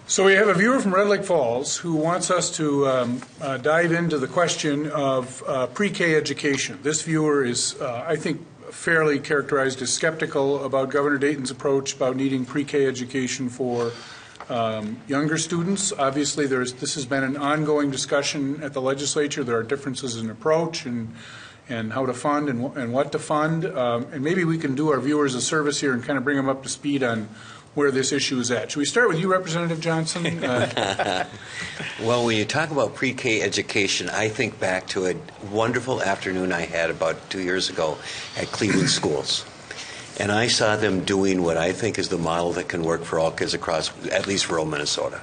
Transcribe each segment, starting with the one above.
So we have a viewer from Red Lake Falls who wants us to dive into the question of pre-K education. This viewer is, I think, fairly characterized as skeptical about Governor Dayton's approach about needing pre-K education for younger students. Obviously, this has been an ongoing discussion at the legislature. There are differences in approach and how to fund and what to fund. And maybe we can do our viewers a service here and kind of bring them up to speed on where this issue is at. Should we start with you, Representative Johnson? Well, when you talk about pre-K education, I think back to a wonderful afternoon I had about 2 years ago at Cleveland Schools. And I saw them doing what I think is the model that can work for all kids across at least rural Minnesota.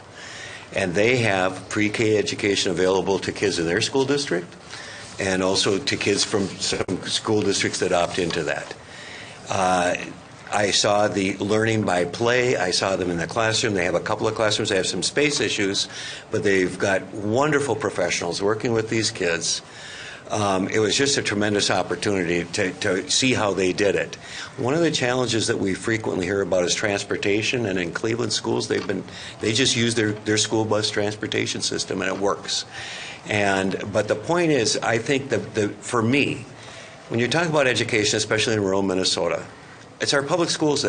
And they have pre-K education available to kids in their school district and also to kids from some school districts that opt into that. I saw the learning by play. I saw them in the classroom. They have a couple of classrooms. They have some space issues, but they've got wonderful professionals working with these kids. It was just a tremendous opportunity to see how they did it. One of the challenges that we frequently hear about is transportation, and in Cleveland schools, they just use their school bus transportation system, and it works. But the point is, I think for me, when you talk about education, especially in rural Minnesota, it's our public schools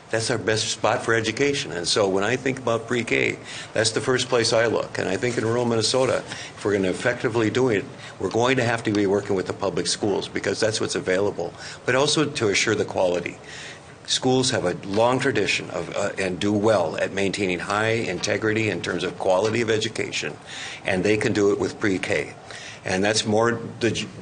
that's our best spot for education. And so when I think about pre-K, that's the first place I look. And I think in rural Minnesota, if we're going to effectively do it, we're going to have to be working with the public schools because that's what's available, but also to assure the quality. Schools have a long tradition of and do well at maintaining high integrity in terms of quality of education, and they can do it with pre-K. And that's more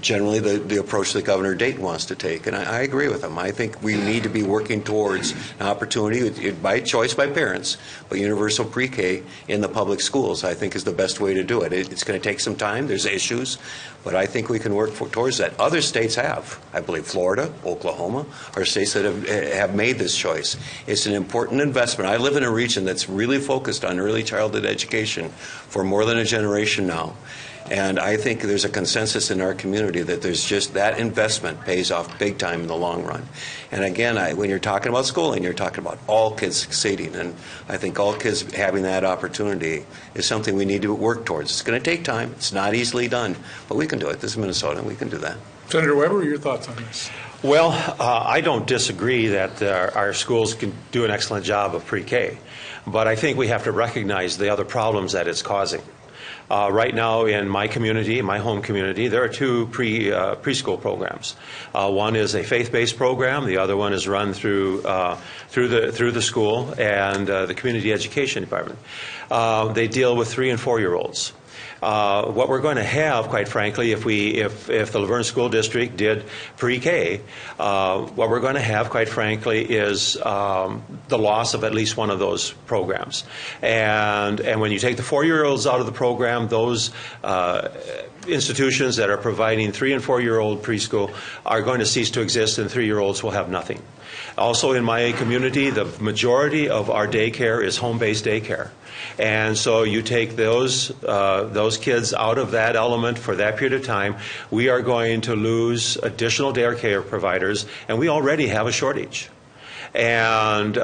generally the approach that Governor Dayton wants to take. And I agree with him. I think we need to be working towards an opportunity, by choice by parents, but universal pre-K in the public schools, I think, is the best way to do it. It's going to take some time. There's issues. But I think we can work towards that. Other states have. I believe Florida, Oklahoma are states that have made this choice. It's an important investment. I live in a region that's really focused on early childhood education for more than a generation now. And I think there's a consensus in our community that there's just that investment pays off big time in the long run. And again, when you're talking about schooling, you're talking about all kids succeeding. And I think all kids having that opportunity is something we need to work towards. It's going to take time. It's not easily done. But we can do it. This is Minnesota, and we can do that. Senator Weber, your thoughts on this? Well, I don't disagree that our schools can do an excellent job of pre-K. But I think we have to recognize the other problems that it's causing. Right now in my community, my home community, there are two preschool programs. One is a faith-based program. The other one is run through the school and the community education department. They deal with 3- and 4-year-olds. What we're going to have, quite frankly, if the Laverne School District did pre-K, what we're going to have, quite frankly, is the loss of at least one of those programs. And when you take the 4-year-olds out of the program, those institutions that are providing 3- and 4-year-old preschool are going to cease to exist, and 3-year-olds will have nothing. Also in my community, the majority of our daycare is home-based daycare. And so you take those kids out of that element for that period of time, we are going to lose additional daycare providers, and we already have a shortage. And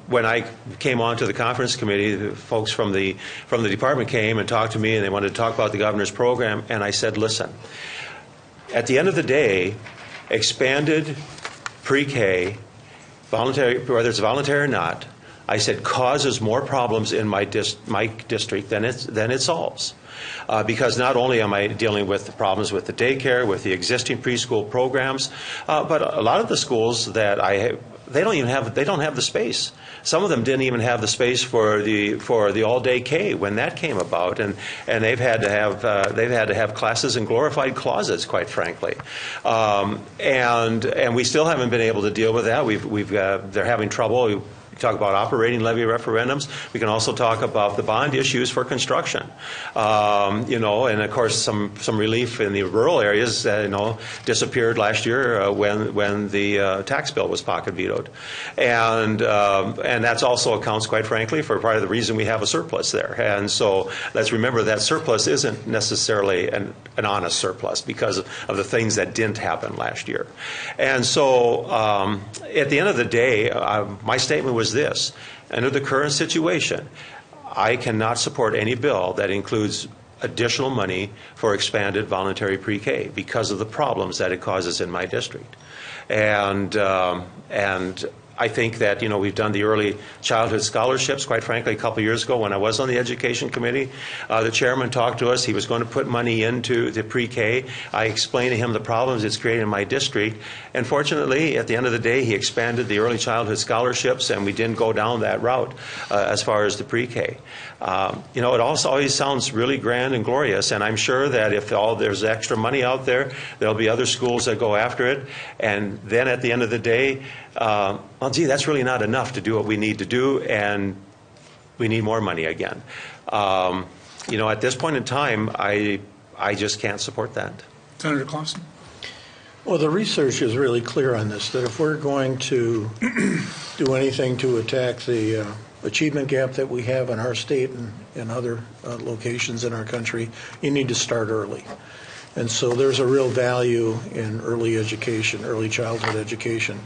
when I came onto the conference committee, the folks from the department came and talked to me, and they wanted to talk about the governor's program, and I said, listen, at the end of the day, expanded pre-K, voluntary, whether it's voluntary or not, I said, causes more problems in my district than it solves. Because not only am I dealing with the problems with the daycare, with the existing preschool programs, but a lot of the schools that they don't have the space. Some of them didn't even have the space for the all-day K when that came about, and they've had to have classes in glorified closets, quite frankly, and we still haven't been able to deal with that. They're having trouble. We talk about operating levy referendums. We can also talk about the bond issues for construction, and of course some relief in the rural areas, disappeared last year when the tax bill was pocket vetoed, and that's also accounts, quite frankly, for part of the reason we have a surplus there. And so let's remember that surplus isn't necessarily an honest surplus because of the things that didn't happen last year. And so at the end of the day, my statement was this: under the current situation, I cannot support any bill that includes additional money for expanded voluntary pre-K because of the problems that it causes in my district. And I think that, we've done the early childhood scholarships. Quite frankly, a couple years ago when I was on the education committee, the chairman talked to us. He was going to put money into the pre-K. I explained to him the problems it's created in my district. And fortunately, at the end of the day, he expanded the early childhood scholarships, and we didn't go down that route as far as the pre-K. It also always sounds really grand and glorious, and I'm sure that if there's extra money out there, there'll be other schools that go after it. And then at the end of the day, that's really not enough to do what we need to do, and we need more money again. At this point in time, I just can't support that. Senator Clausen? Well, the research is really clear on this, that if we're going to do anything to attack the achievement gap that we have in our state and in other locations in our country, you need to start early. And so there's a real value in early education, early childhood education.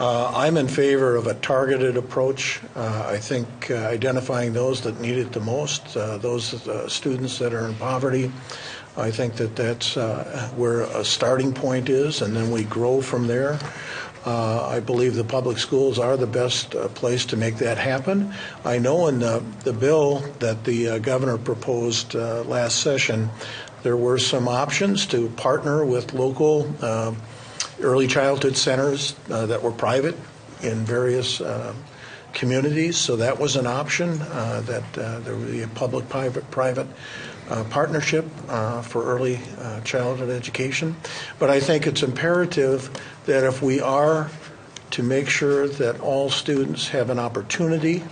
I'm in favor of a targeted approach. I think identifying those that need it the most, those students that are in poverty, I think that's where a starting point is, and then we grow from there. I believe the public schools are the best place to make that happen. I know in the bill that the governor proposed last session, there were some options to partner with local early childhood centers that were private in various communities. So that was an option, that there would be a public-private partnership for early childhood education. But I think it's imperative that if we are to make sure that all students have an opportunity,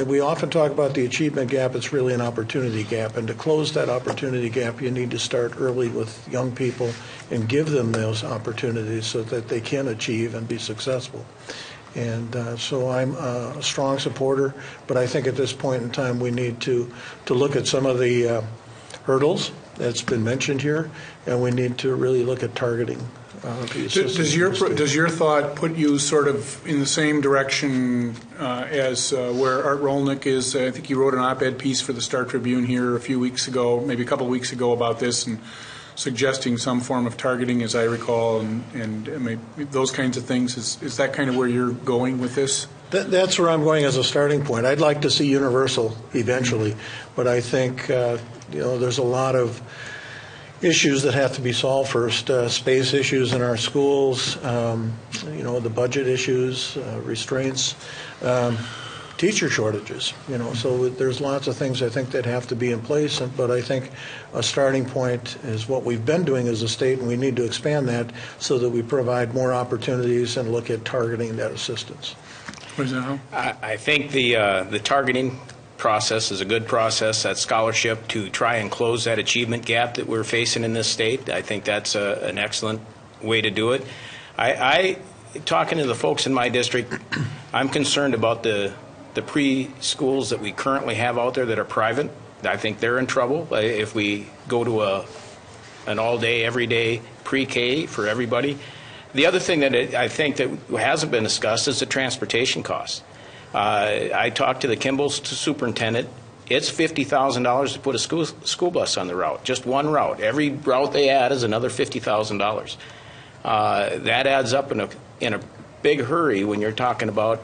we often talk about the achievement gap, it's really an opportunity gap. And to close that opportunity gap, you need to start early with young people and give them those opportunities so that they can achieve and be successful. And so I'm a strong supporter, but I think at this point in time we need to look at some of the hurdles that's been mentioned here, and we need to really look at targeting. Does your thought put you sort of in the same direction as where Art Rolnick is? I think he wrote an op-ed piece for the Star Tribune here a few weeks ago, maybe a couple of weeks ago, about this, and suggesting some form of targeting, as I recall, and maybe those kinds of things. Is that kind of where you're going with this? That's where I'm going as a starting point. I'd like to see universal eventually, but I think there's a lot of issues that have to be solved first. Space issues in our schools, the budget issues, restraints, teacher shortages. So there's lots of things I think that have to be in place. But I think a starting point is what we've been doing as a state, and we need to expand that so that we provide more opportunities and look at targeting that assistance. I think the targeting process is a good process, that scholarship, to try and close that achievement gap that we're facing in this state. I think that's an excellent way to do it. Talking to the folks in my district, I'm concerned about the preschools that we currently have out there that are private. I think they're in trouble if we go to an all-day, everyday pre-K for everybody. The other thing that I think that hasn't been discussed is the transportation costs. I talked to the Kimball superintendent. It's $50,000 to put a school bus on the route, just one route. Every route they add is another $50,000. That adds up in a big hurry when you're talking about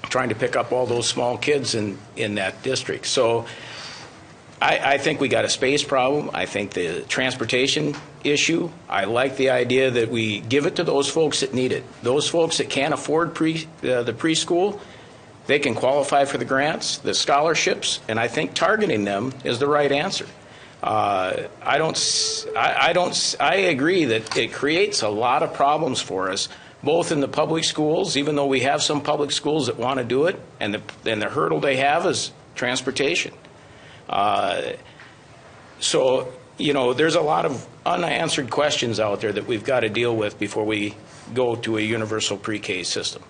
trying to pick up all those small kids in that district. So I think we got a space problem. I think the transportation issue, I like the idea that we give it to those folks that need it. Those folks that can't afford the preschool, they can qualify for the grants, the scholarships, and I think targeting them is the right answer. I agree that it creates a lot of problems for us, both in the public schools, even though we have some public schools that want to do it, and the hurdle they have is transportation. So, there's a lot of unanswered questions out there that we've got to deal with before we go to a universal pre-K system.